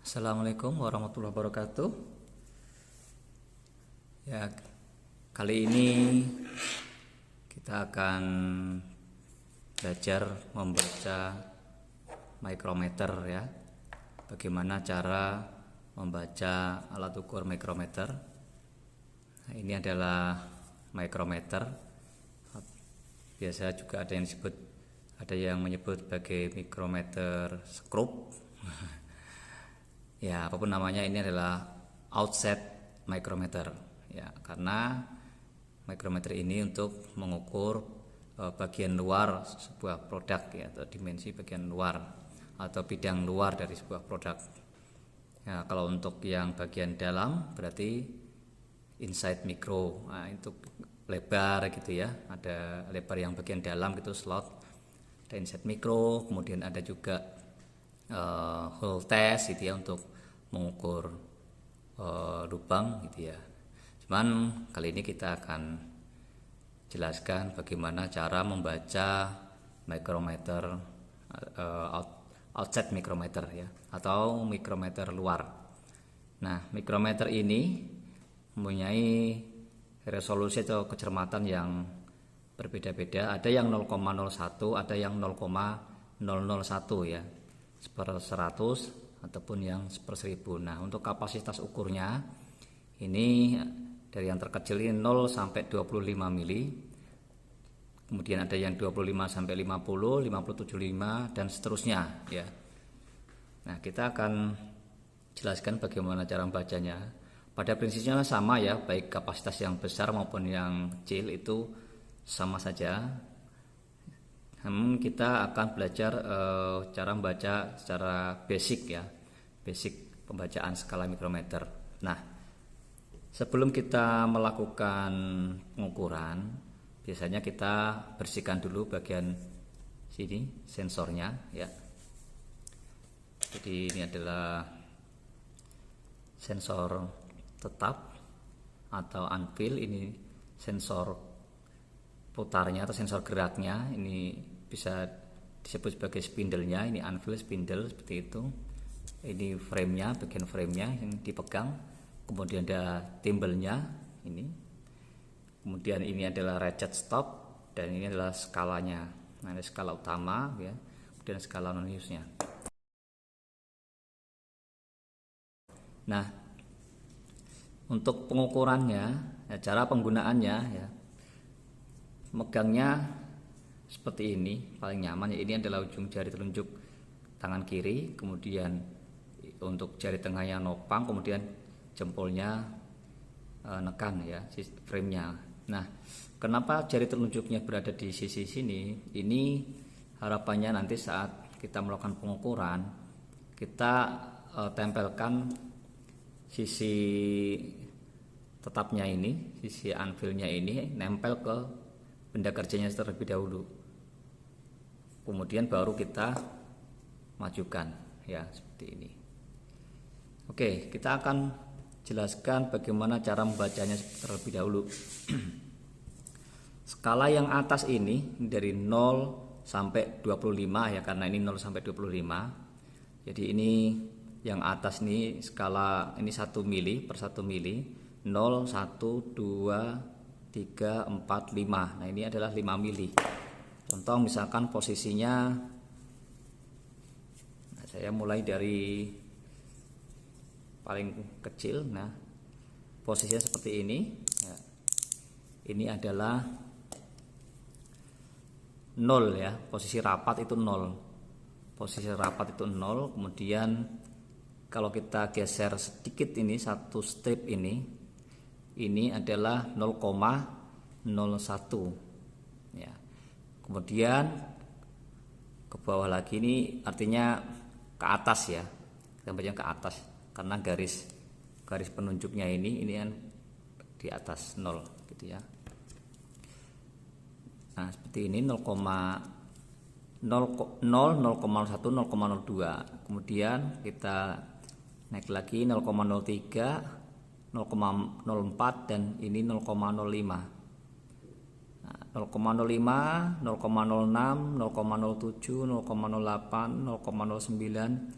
Assalamualaikum warahmatullahi wabarakatuh. Ya, kali ini kita akan belajar membaca micrometer ya. Bagaimana cara membaca alat ukur micrometer. Nah, ini adalah micrometer. Biasa juga ada yang menyebut sebagai micrometer skrup. Ya, apapun namanya, ini adalah outset micrometer ya, karena micrometer ini untuk mengukur bagian luar sebuah produk ya, atau dimensi bagian luar atau bidang luar dari sebuah produk ya. Kalau untuk yang bagian dalam berarti inside micro. Nah, itu lebar gitu ya, ada lebar yang bagian dalam gitu, slot, ada inside micro. Kemudian ada juga hole test gitu ya, untuk mengukur lubang gitu ya. Cuman kali ini kita akan jelaskan bagaimana cara membaca micrometer, outset micrometer ya, atau micrometer luar. Nah, micrometer ini mempunyai resolusi atau kecermatan yang berbeda-beda. Ada yang 0,01, ada yang 0,001 ya, seper 100 ataupun yang seper 1000. Nah, untuk kapasitas ukurnya ini dari yang terkecil ini 0 sampai 25 mili. Kemudian ada yang 25 sampai 50, 50 75 dan seterusnya ya. Nah, kita akan jelaskan bagaimana cara membacanya. Pada prinsipnya sama ya, baik kapasitas yang besar maupun yang kecil itu sama saja. Kita akan belajar cara membaca secara basic ya, basic pembacaan skala mikrometer. Nah, sebelum kita melakukan pengukuran, biasanya kita bersihkan dulu bagian sini sensornya ya. Jadi ini adalah sensor tetap atau anvil, ini sensor putarnya atau sensor geraknya, ini bisa disebut sebagai spindle-nya. Ini anvil, spindle seperti itu. Ini frame-nya, bagian frame-nya yang dipegang. Kemudian ada timbelnya ini. Kemudian ini adalah ratchet stop, dan ini adalah skalanya. Nah, ada skala utama ya, kemudian skala non-use-nya. Nah, untuk pengukurannya ya, cara penggunaannya ya, megangnya seperti ini paling nyaman ya. Ini adalah ujung jari telunjuk tangan kiri, kemudian untuk jari tengahnya nopang, kemudian jempolnya nekan ya frame-nya. Nah, kenapa jari telunjuknya berada di sisi sini? Ini harapannya nanti saat kita melakukan pengukuran, kita tempelkan sisi tetapnya ini, sisi anvilnya ini nempel ke benda kerjanya terlebih dahulu. Kemudian baru kita majukan ya, seperti ini. Oke, kita akan jelaskan bagaimana cara membacanya terlebih dahulu. Skala yang atas ini dari 0 sampai 25 ya, karena ini 0 sampai 25. Jadi ini yang atas nih skala ini 1 mili per 1 mili, 0, 1, 2, 3, 4, 5. Nah, ini adalah 5 mili. Contoh misalkan posisinya, nah, saya mulai dari paling kecil. Nah, posisinya seperti ini ya. Ini adalah 0 ya, posisi rapat itu 0. Posisi rapat itu 0. Kemudian kalau kita geser sedikit ini, satu strip ini adalah 0,01 ya. Kemudian ke bawah lagi, ini artinya ke atas ya, kita baca ke atas karena garis penunjuknya ini kan di atas 0 gitu ya. Nah, seperti ini 0,0, 0,01, 0,02. Kemudian kita naik lagi 0,03, 0,04 dan ini 0,05. Nah, 0,05, 0,06, 0,07, 0,08, 0,09,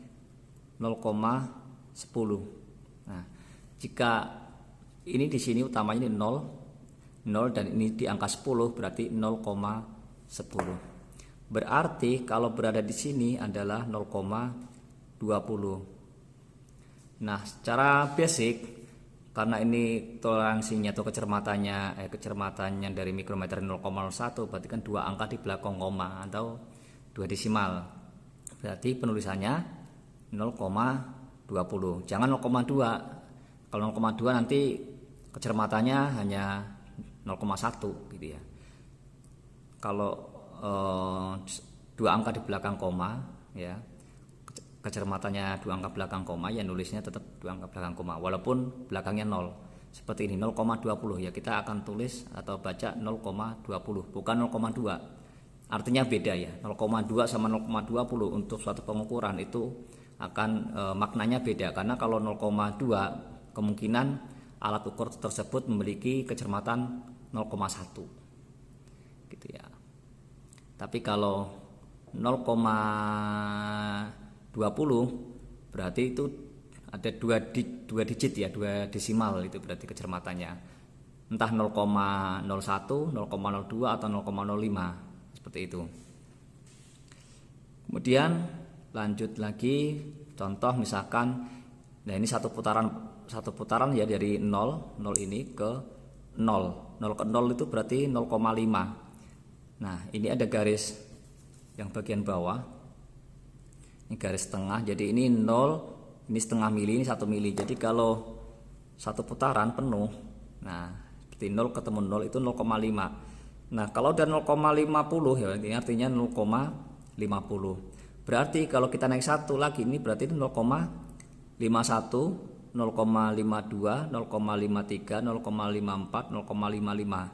0,10, 10. Nah, jika ini di sini utamanya ini 0 dan ini di angka 10 berarti 0,10. Berarti kalau berada di sini adalah 0,20. Nah, secara basic karena ini toleransinya atau kecermatannya dari mikrometer 0,01 berarti kan dua angka di belakang koma atau dua desimal. Berarti penulisannya 0,20. Jangan 0,2. Kalau 0,2 nanti kecermatannya hanya 0,1 gitu ya. Kalau dua angka di belakang koma ya, kecermatannya dua angka belakang koma ya nulisnya tetap dua angka belakang koma walaupun belakangnya 0. Seperti ini 0,20 ya, kita akan tulis atau baca 0,20 bukan 0,2. Artinya beda ya. 0,2 sama 0,20 untuk suatu pengukuran itu akan maknanya beda, karena kalau 0,2 kemungkinan alat ukur tersebut memiliki kecermatan 0,1 gitu ya. Tapi kalau 0,20 berarti itu ada dua digit ya, dua desimal, itu berarti kecermatannya entah 0,01, 0,02 atau 0,05 seperti itu. Kemudian lanjut lagi contoh misalkan, nah ini satu putaran ya dari 0 ini ke 0 ke 0 itu berarti 0,5. Nah ini ada garis yang bagian bawah, ini garis tengah, jadi ini 0, ini setengah mili, ini 1 mili. Jadi kalau satu putaran penuh, nah seperti 0 ketemu 0 itu 0,5. Nah kalau udah 0,50 ya ini artinya 0,50. Berarti kalau kita naik satu lagi ini berarti 0,51, 0,52, 0,53, 0,54, 0,55,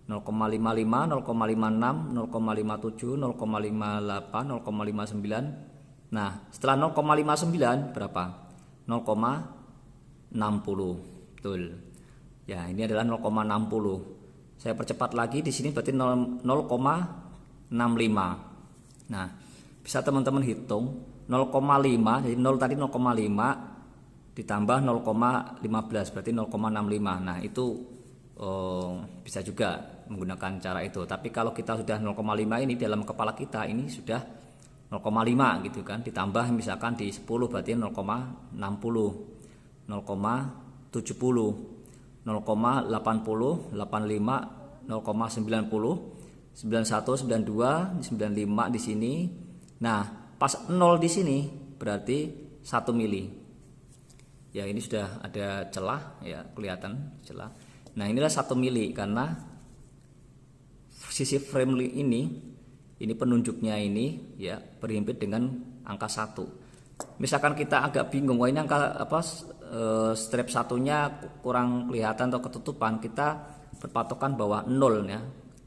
0,55, 0,56, 0,57, 0,58, 0,59. Nah, setelah 0,59 berapa? 0,60. Betul. Ya, ini adalah 0,60. Saya percepat lagi di sini berarti 0,65. Nah, bisa teman-teman hitung 0,5, jadi 0 tadi 0,5 ditambah 0,15 berarti 0,65. Nah, itu bisa juga menggunakan cara itu. Tapi kalau kita sudah 0,5 ini dalam kepala kita ini sudah 0,5 gitu kan, ditambah misalkan di 10 berarti 0,60, 0,70, 0,80, 85, 0,90, 91, 92, 95 di sini. Nah, pas 0 di sini berarti 1 mili. Ya, ini sudah ada celah ya, kelihatan celah. Nah, inilah 1 mili karena sisi frame ini penunjuknya ini ya berhimpit dengan angka 1. Misalkan kita agak bingung, wah ini angka apa, strip satunya kurang kelihatan atau ketutupan, kita berpatokan bahwa 0 ya.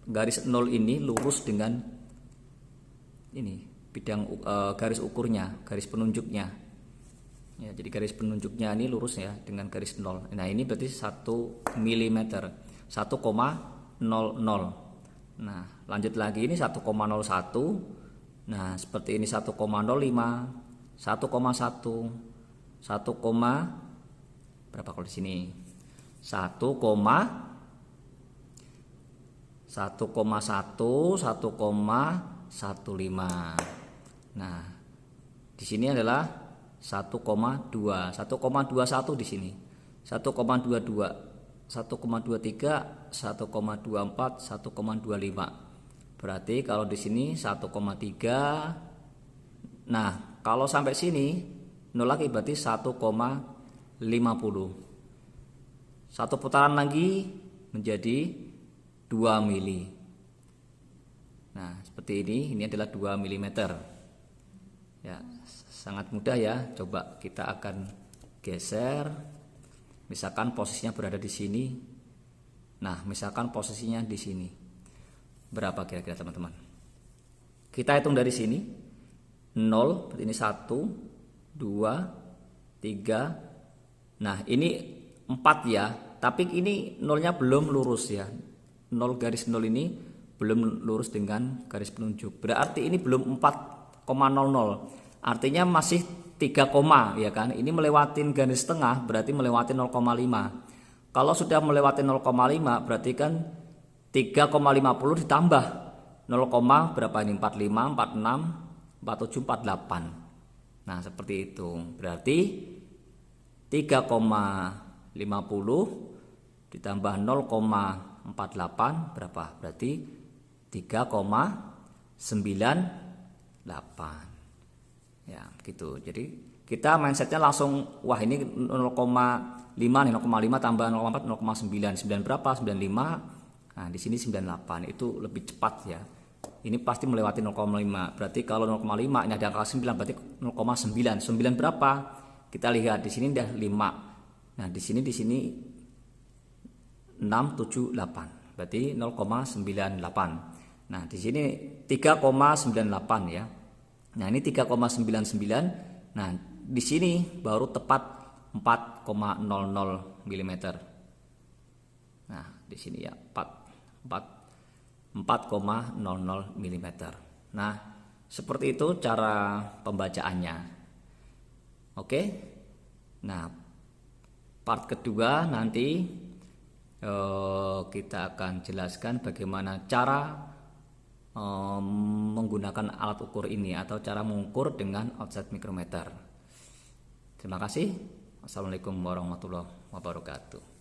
Garis 0 ini lurus dengan ini bidang garis ukurnya, garis penunjuknya. Ya, jadi garis penunjuknya ini lurus ya dengan garis 0. Nah, ini berarti 1 mm, 1,00. Nah, lanjut lagi ini 1,01. Nah, seperti ini 1,05, 1,1, 1, berapa kalau di sini? 1,1, 1,15. Nah, di sini adalah 1,2, 1,21 di sini, 1,22, 1,23, 1,24, 1,25. Berarti kalau di sini 1,3. Nah, kalau sampai sini 0 lagi berarti 1,50. Satu putaran lagi menjadi 2 mili. Nah, seperti ini adalah 2 mm. Ya, sangat mudah ya. Coba kita akan geser. Misalkan posisinya berada di sini. Nah, misalkan posisinya di sini. Berapa kira-kira teman-teman? Kita hitung dari sini. 0, berarti ini 1, 2, 3. Nah, ini 4 ya. Tapi ini 0-nya belum lurus ya. 0 garis 0 ini belum lurus dengan garis penunjuk. Berarti ini belum 4,00. Artinya masih 3 koma ya kan. Ini melewatin garis tengah berarti melewati 0,5. Kalau sudah melewati 0,5 berarti kan 3,50 ditambah 0, berapa ini? 45, 46, 47, 48. Nah, seperti itu. Berarti 3,50 ditambah 0,48 berapa? Berarti 3,98. Ya, gitu. Jadi kita mindsetnya langsung, wah ini 0,5 nih, 0,5 tambah 0,4, 0,9. 9 berapa? 95. Nah, di sini 98. Itu lebih cepat ya. Ini pasti melewati 0,5. Berarti kalau 0,5 ini ada angka 9 berarti 0,9. 9 berapa? Kita lihat di sini udah 5. Nah, di sini 6, 7, 8. Berarti 0,98. Nah, di sini 3,98 ya. Nah, ini 3,99. Nah, di sini baru tepat 4,00 mm. Nah, di sini ya 4,00 mm. Nah, seperti itu cara pembacaannya. Oke. Nah, part kedua nanti kita akan jelaskan bagaimana cara menggunakan alat ukur ini atau cara mengukur dengan offset micrometer. Terima kasih. Assalamualaikum warahmatullahi wabarakatuh.